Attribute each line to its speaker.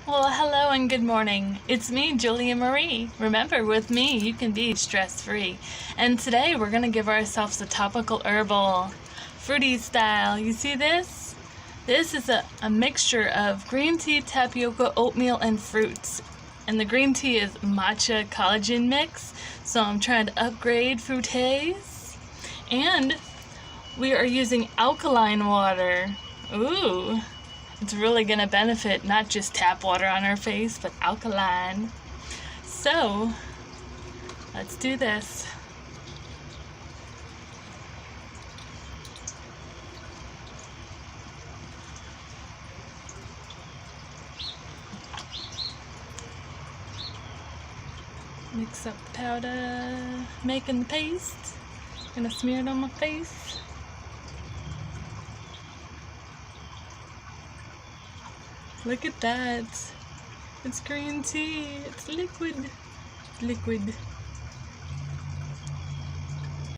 Speaker 1: Well, hello and good morning. It's me, Julia Marie. Remember, with me, you can be stress-free. And today, we're going to give ourselves a topical herbal, fruity style. You see this? This is a mixture of green tea, tapioca, oatmeal, and fruits. And the green tea is matcha collagen mix, so I'm trying to upgrade fruités. And we are using alkaline water. Ooh. It's really going to benefit not just tap water on our face, but alkaline. So, let's do this. Mix up the powder, making the paste. Gonna smear it on my face. Look at that. It's green tea. It's liquid. Liquid.